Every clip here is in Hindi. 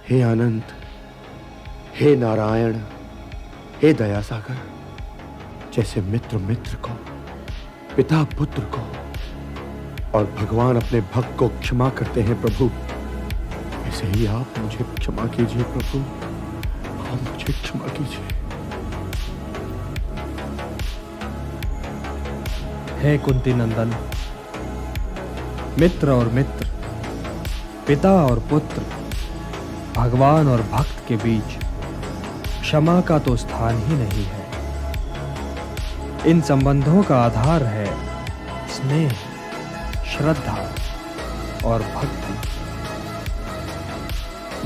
हे अनंत, हे नारायण, हे दया सागर, जैसे मित्र मित्र को, पिता पुत्र को और भगवान अपने भक्त को क्षमा करते हैं प्रभु, ऐसे ही आप मुझे क्षमा कीजिए प्रभु, आप मुझे क्षमा कीजिए। हे कुंती नंदन, मित्र और मित्र, पिता और पुत्र, भगवान और भक्त के बीच क्षमा का तो स्थान ही नहीं है। इन संबंधों का आधार है स्नेह, श्रद्धा और भक्ति।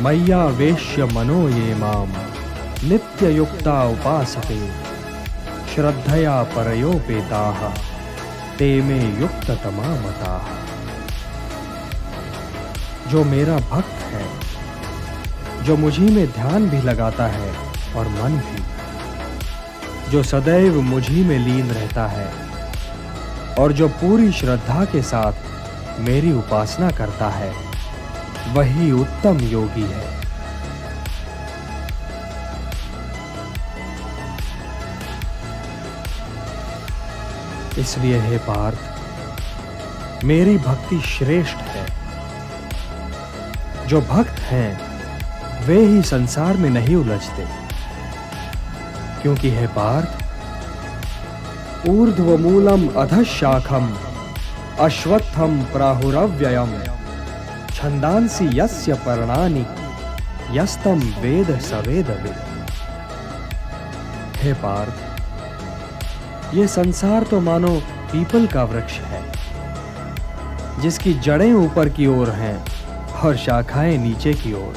मय्या वेश्य मनो ये माम नित्य युक्ता उपासते, श्रद्धया परयोपेताः ते मे युक्ततमा मताः। जो मेरा भक्त है, जो मुझी में ध्यान भी लगाता है और मन भी, जो सदैव मुझी में लीन रहता है और जो पूरी श्रद्धा के साथ मेरी उपासना करता है, वही उत्तम योगी है। इसलिए हे पार्थ, मेरी भक्ति श्रेष्ठ है। जो भक्त हैं वे ही संसार में नहीं उलझते, क्योंकि हे पार्थ, ऊर्ध्वमूलम अधःशाखम अश्वत्थम प्राहुरव्ययम छंदांसि यस्य पर्णानि यस्तम वेद सवेदवित्। हे पार्थ, ये संसार तो मानो पीपल का वृक्ष है, जिसकी जड़ें ऊपर की ओर हैं और शाखाएं नीचे की ओर।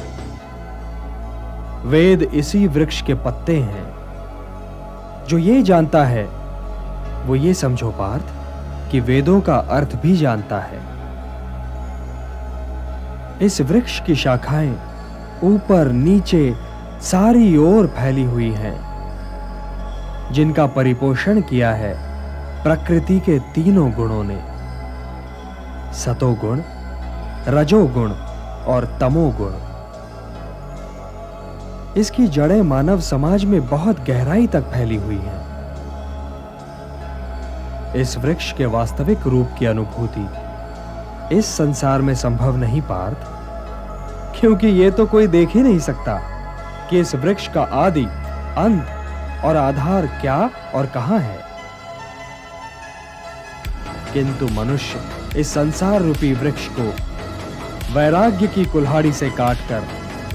वेद इसी वृक्ष के पत्ते हैं। जो ये जानता है वो ये समझो पार्थ कि वेदों का अर्थ भी जानता है। इस वृक्ष की शाखाएं ऊपर नीचे सारी ओर फैली हुई हैं, जिनका परिपोषण किया है प्रकृति के तीनों गुणों ने, सतोगुण, रजोगुण और तमोगुण। इसकी जड़ें मानव समाज में बहुत गहराई तक फैली हुई हैं। इस वृक्ष के वास्तविक रूप की अनुभूति इस संसार में संभव नहीं पार्थ, क्योंकि ये तो कोई देख ही नहीं सकता कि इस वृक्ष का आदि, अंत और आधार क्या और कहां है। किंतु मनुष्य इस संसार रूपी वृक्ष को वैराग्य की कुल्हाड़ी से काटकर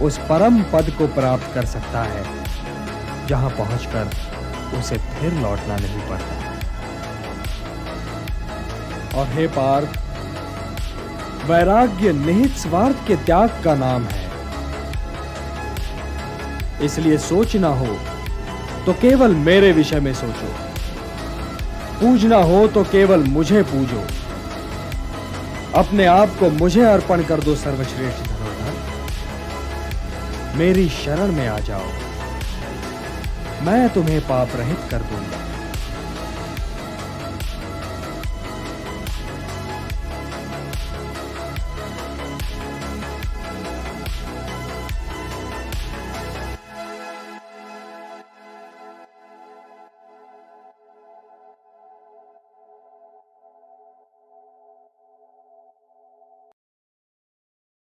उस परम पद को प्राप्त कर सकता है, जहां पहुंचकर उसे फिर लौटना नहीं पड़ता। और हे पार्थ, वैराग्य निहित स्वार्थ के त्याग का नाम है। इसलिए सोचना हो तो केवल मेरे विषय में सोचो, पूजना हो तो केवल मुझे पूजो, अपने आप को मुझे अर्पण कर दो सर्वश्रेष्ठ धनुर्धर। मेरी शरण में आ जाओ, मैं तुम्हें पाप रहित कर दूंगा।